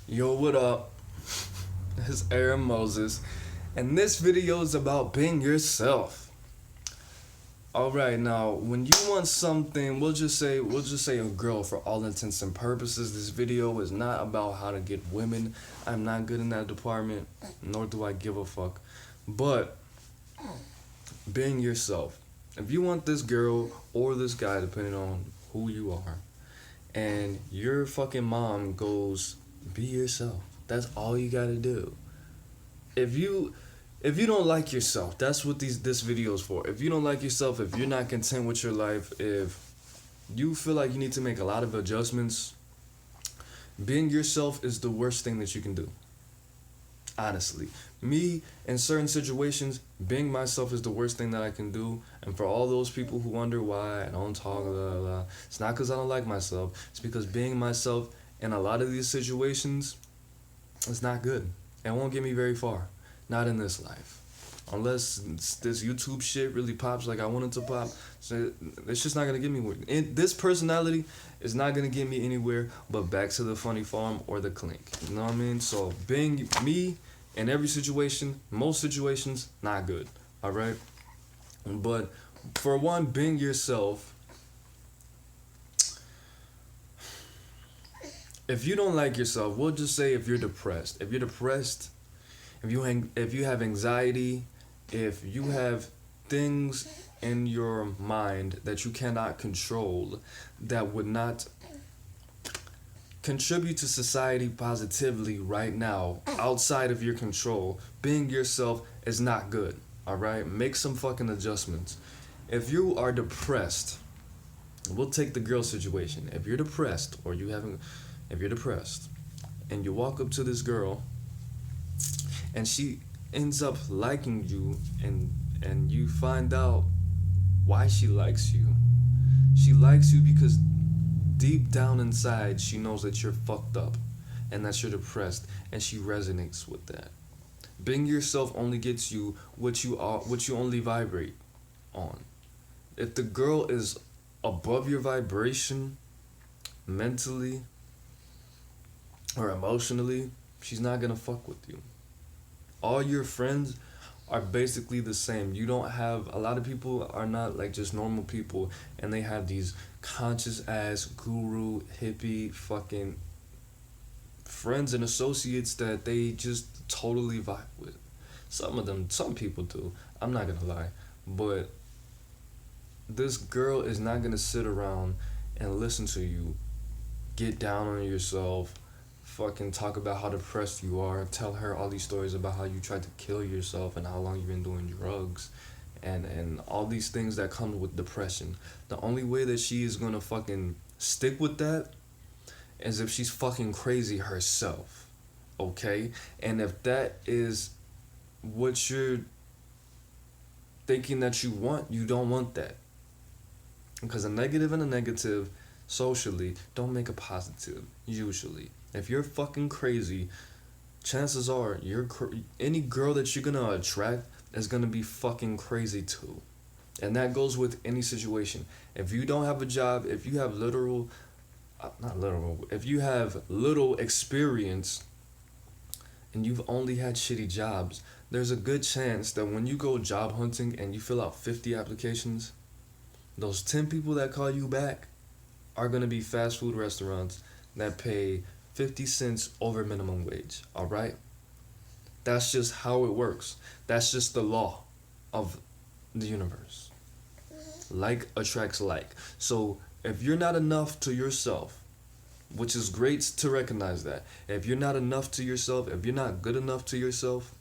Yo, what up? It's AaroniMoses, and this video is about being yourself. Alright, now when you want something, we'll just say a girl for all intents and purposes. This video is not about how to get women. I'm not good in that department, nor do I give a fuck. But being yourself. If you want this girl or this guy, depending on who you are, and your fucking mom goes, be yourself. That's all you gotta do. If you don't like yourself, that's what this video is for. If you don't like yourself, if you're not content with your life, if you feel like you need to make a lot of adjustments, being yourself is the worst thing that you can do. Honestly, me in certain situations, being myself is the worst thing that I can do. And for all those people who wonder why I don't talk, blah, blah, blah, it's not because I don't like myself. It's because being myself in a lot of these situations, it's not good. It won't get me very far. Not in this life. Unless this YouTube shit really pops like I want it to pop, so it's just not gonna get me. This personality is not gonna get me anywhere but back to the funny farm or the clink. You know what I mean? So being me in every situation, most situations, not good. All right. But for one, being yourself. If you don't like yourself, we'll just say if you're depressed. If you're depressed, if you have anxiety, if you have things in your mind that you cannot control that would not contribute to society positively right now outside of your control, being yourself is not good. All right? Make some fucking adjustments. If you are depressed, we'll take the girl situation. If you're depressed and you walk up to this girl and she ends up liking you, and you find out why she likes you. She likes you because deep down inside she knows that you're fucked up and that you're depressed, and she resonates with that. Being yourself only gets you what you only vibrate on. If the girl is above your vibration mentally or emotionally, she's not gonna fuck with you. All your friends are basically the same. You don't have, a lot of people are not like just normal people, and they have these conscious ass guru hippie fucking friends and associates that they just totally vibe with. Some people do. I'm not gonna lie. But this girl is not gonna sit around and listen to you get down on yourself, fucking talk about how depressed you are, tell her all these stories about how you tried to kill yourself and how long you've been doing drugs and all these things that come with depression. The only way that she is gonna fucking stick with that is if she's fucking crazy herself. Okay? And if that is what you're thinking that you want, you don't want that. Because a negative and a negative socially don't make a positive, usually. If you're fucking crazy, chances are any girl that you're gonna attract is gonna be fucking crazy too. And that goes with any situation. If you don't have a job, if you have if you have little experience and you've only had shitty jobs, there's a good chance that when you go job hunting and you fill out 50 applications, those 10 people that call you back are gonna be fast food restaurants that pay 50 cents over minimum wage. All right? That's just how it works. That's just the law of the universe. Like attracts like. So if you're not enough to yourself, which is great to recognize that, if you're not enough to yourself, if you're not good enough to yourself,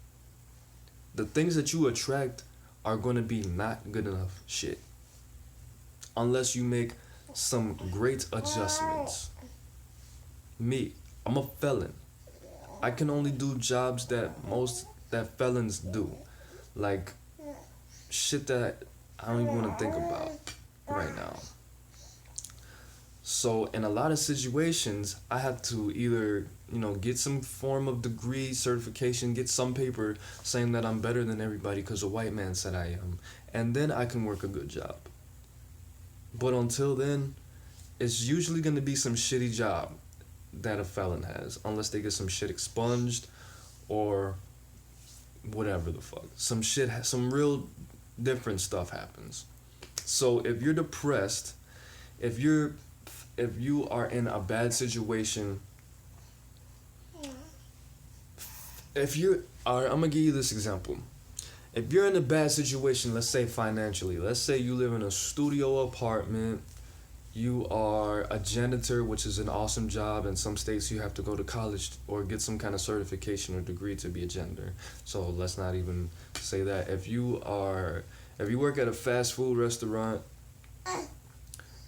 the things that you attract are going to be not good enough shit. Unless you make some great adjustments. Me, I'm a felon. I can only do jobs that felons do. Like shit that I don't even want to think about right now. So in a lot of situations, I have to either, get some form of degree, certification, get some paper saying that I'm better than everybody because a white man said I am. And then I can work a good job. But until then, it's usually going to be some shitty job. that a felon has, unless they get some shit expunged or whatever the fuck. Some shit, some real different stuff happens. So if you're depressed, if you are in a bad situation, if you are, I'm gonna give you this example. If you're in a bad situation, let's say financially, let's say you live in a studio apartment, you are a janitor, which is an awesome job. In some states, you have to go to college or get some kind of certification or degree to be a janitor. So let's not even say that. If you work at a fast food restaurant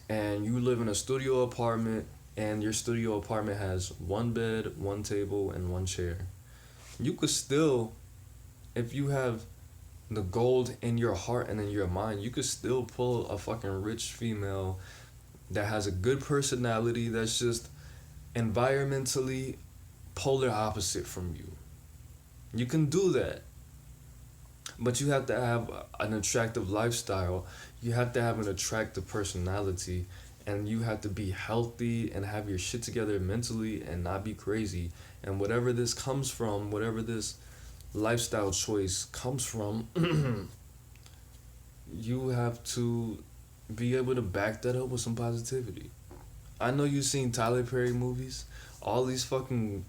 and you live in a studio apartment and your studio apartment has one bed, one table, and one chair, you could still, if you have the gold in your heart and in your mind, you could still pull a fucking rich female that has a good personality, that's just environmentally polar opposite from you. You can do that. But you have to have an attractive lifestyle. You have to have an attractive personality. And you have to be healthy and have your shit together mentally and not be crazy. And whatever this comes from, whatever this lifestyle choice comes from, you have to be able to back that up with some positivity. I know you've seen Tyler Perry movies. All these fucking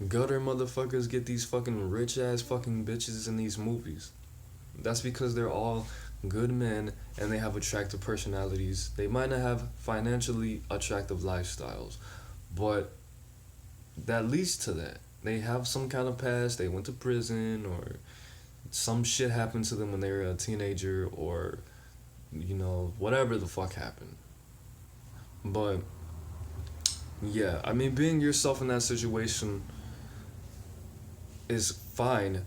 gutter motherfuckers get these fucking rich ass fucking bitches in these movies. That's because they're all good men and they have attractive personalities. They might not have financially attractive lifestyles, but that leads to that. They have some kind of past, they went to prison, or some shit happened to them when they were a teenager, or, you know, whatever the fuck happened. But, yeah, I mean, being yourself in that situation is fine,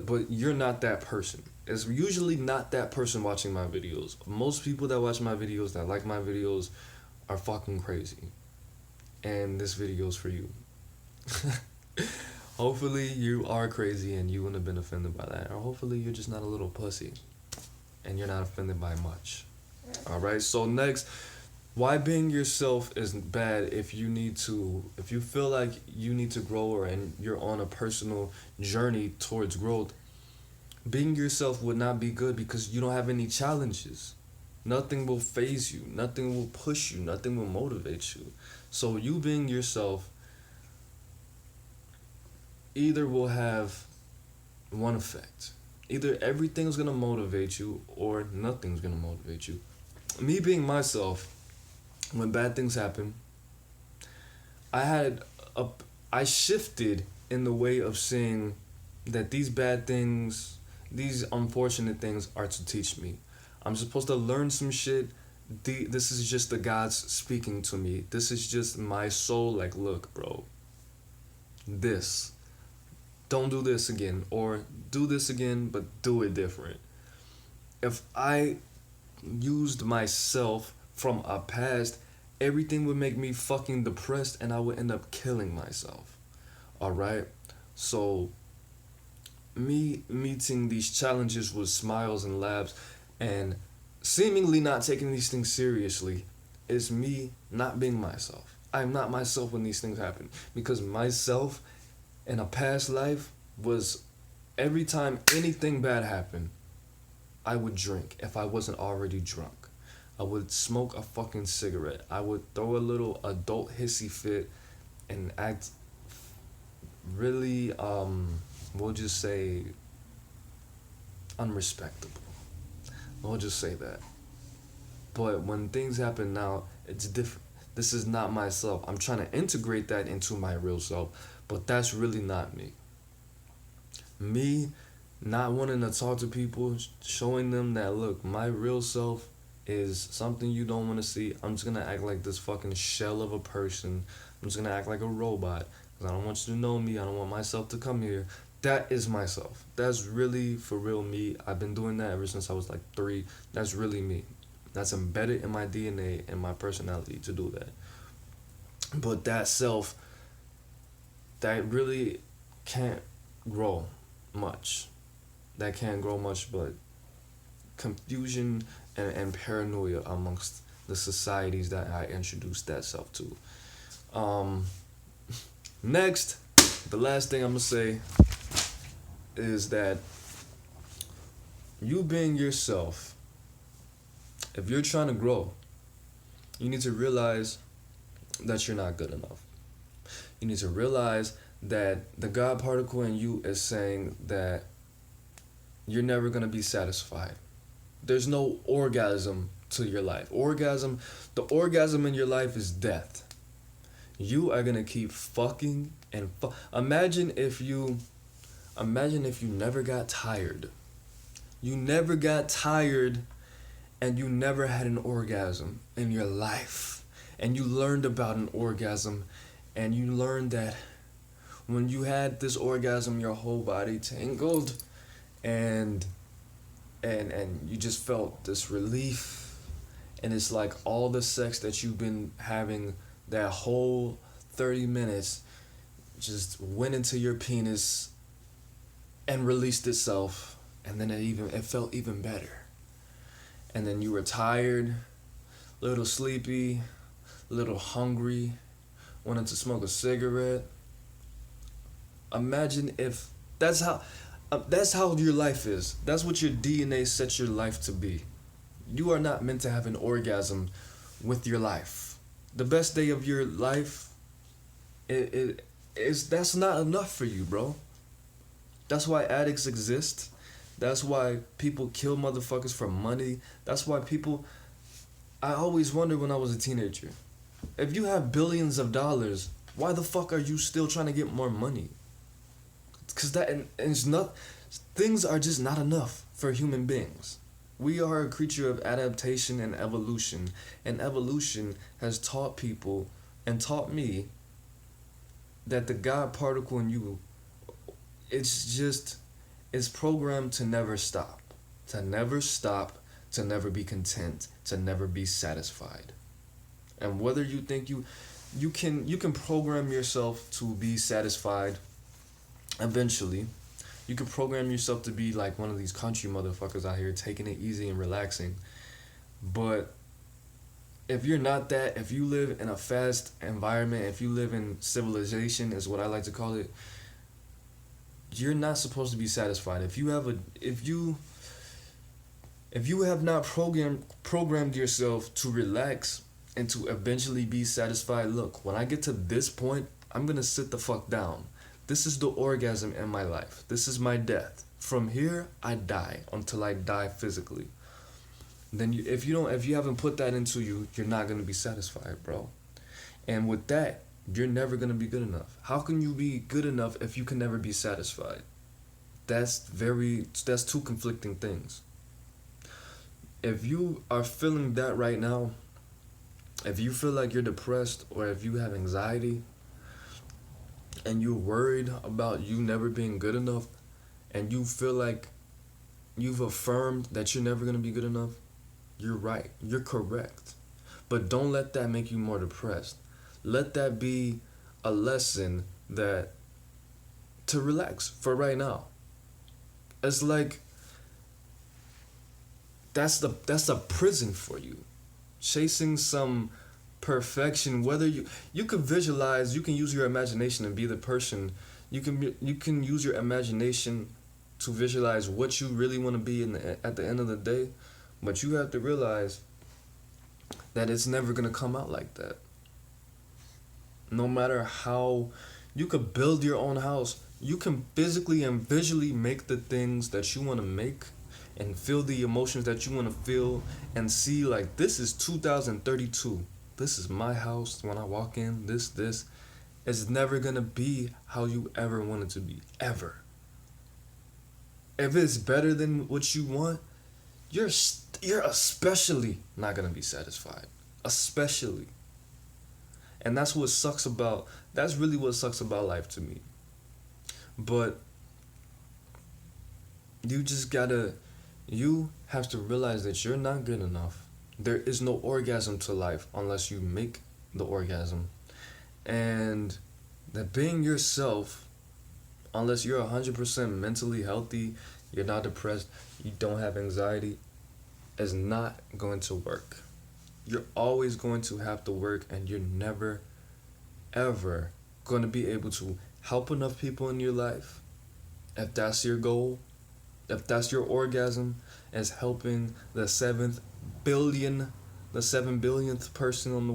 but you're not that person. It's usually not that person watching my videos. Most people that watch my videos, that like my videos, are fucking crazy. And this video's for you. Hopefully you are crazy and you wouldn't have been offended by that. Or hopefully you're just not a little pussy and you're not offended by much. Alright, so next, why being yourself is bad if you feel like you need to grow and you're on a personal journey towards growth. Being yourself would not be good because you don't have any challenges. Nothing will faze you. Nothing will push you. Nothing will motivate you. So you being yourself either will have one effect. Either everything's going to motivate you or nothing's going to motivate you. Me being myself, when bad things happen, I shifted in the way of seeing that these bad things, these unfortunate things are to teach me. I'm supposed to learn some shit. This is just the gods speaking to me. This is just my soul like, look, bro, don't do this again, or do this again, but do it different. If I used myself from a past, everything would make me fucking depressed and I would end up killing myself. Alright? So, me meeting these challenges with smiles and laughs and seemingly not taking these things seriously is me not being myself. I'm not myself when these things happen, because myself in a past life was, every time anything bad happened, I would drink if I wasn't already drunk. I would smoke a fucking cigarette. I would throw a little adult hissy fit and act really, we'll just say, unrespectable. We'll just say that. But when things happen now, it's different. This is not myself. I'm trying to integrate that into my real self, but that's really not me. Me not wanting to talk to people, showing them that, look, my real self is something you don't want to see. I'm just going to act like this fucking shell of a person. I'm just going to act like a robot because I don't want you to know me. I don't want myself to come here. That is myself. That's really, for real, me. I've been doing that ever since I was like 3. That's really me. That's embedded in my DNA and my personality to do that. But that self, that really can't grow much. That can't grow much, but confusion and paranoia amongst the societies that I introduced that self to. Next, the last thing I'm gonna say is that you being yourself, if you're trying to grow, you need to realize that you're not good enough. You need to realize that the God particle in you is saying that you're never going to be satisfied. There's no orgasm to your life. The orgasm in your life is death. You are going to keep fucking and Imagine if you never got tired. You never got tired and you never had an orgasm in your life. And you learned about an orgasm and you learned that when you had this orgasm, your whole body tingled and you just felt this relief, and it's like all the sex that you've been having that whole 30 minutes just went into your penis and released itself, and then it felt even better. And then you were tired, a little sleepy, a little hungry, wanted to smoke a cigarette. Imagine if that's how your life is. That's what your DNA sets your life to be. You are not meant to have an orgasm with your life. The best day of your life, that's not enough for you, bro. That's why addicts exist. That's why people kill motherfuckers for money. That's why I always wondered when I was a teenager, if you have billions of dollars, why the fuck are you still trying to get more money? Because things are just not enough for human beings. We are a creature of adaptation and evolution. And evolution has taught people and taught me that the God particle in you, it's programmed to never stop. To never stop, to never be content, to never be satisfied. And whether you think you can program yourself to be satisfied eventually. You can program yourself to be like one of these country motherfuckers out here taking it easy and relaxing. But if you're not that, if you live in a fast environment, if you live in civilization is what I like to call it, you're not supposed to be satisfied. If you have not programmed yourself to relax and to eventually be satisfied, look, when I get to this point, I'm gonna sit the fuck down. This is the orgasm in my life. This is my death. From here, I die until I die physically. Then if you haven't put that into you, you're not gonna be satisfied, bro. And with that, you're never gonna be good enough. How can you be good enough if you can never be satisfied? That's two conflicting things. If you are feeling that right now, if you feel like you're depressed or if you have anxiety and you're worried about you never being good enough and you feel like you've affirmed that you're never going to be good enough, you're right. You're correct. But don't let that make you more depressed. Let that be a lesson to relax for right now. It's like that's a prison for you. Chasing some perfection, whether you can visualize, you can use your imagination and be the person. You can use your imagination to visualize what you really want to be at the end of the day, but you have to realize that it's never going to come out like that. No matter how you could build your own house, you can physically and visually make the things that you want to make and feel the emotions that you want to feel and see like, this is 2032. This is my house. When I walk in, this is never going to be how you ever want it to be, ever. If it's better than what you want, you're especially not going to be satisfied. Especially. And that's really what sucks about life to me. But you have to realize that you're not good enough. There is no orgasm to life unless you make the orgasm. And that being yourself, unless you're 100% mentally healthy, you're not depressed, you don't have anxiety, is not going to work. You're always going to have to work, and you're never, ever going to be able to help enough people in your life, if that's your goal, if that's your orgasm, as helping the 7 billionth person in the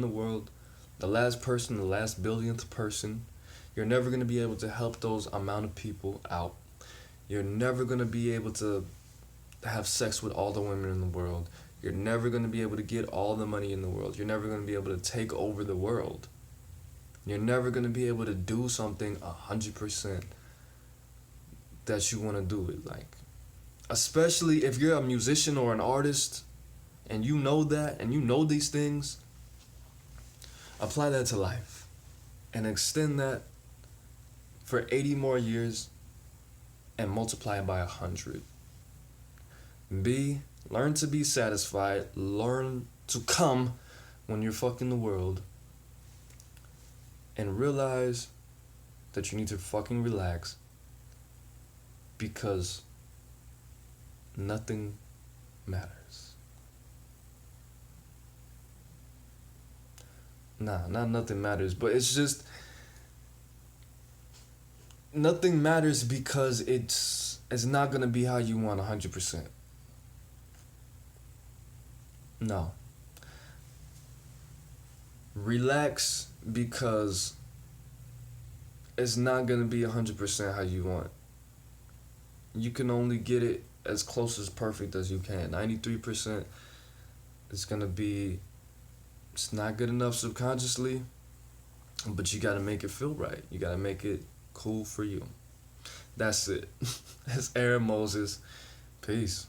world, the last person, the last billionth person, you're never going to be able to help those amount of people out. You're never going to be able to have sex with all the women in the world. You're never going to be able to get all the money in the world. You're never going to be able to take over the world. You're never going to be able to do something 100% that you want to do it like. Especially if you're a musician or an artist and you know that and you know these things, apply that to life and extend that for 80 more years and multiply it by 100. Learn to be satisfied. Learn to come when you're fucking the world. And realize that you need to fucking relax, because nothing matters. Not nothing matters, but it's just nothing matters because it's not gonna be how you want 100%. No. Relax, because it's not gonna be 100% how you want. You can only get it as close as perfect as you can. 93% is gonna be, it's not good enough subconsciously, but you gotta make it feel right. You gotta make it cool for you. That's it. That's AaroniMoses. Peace.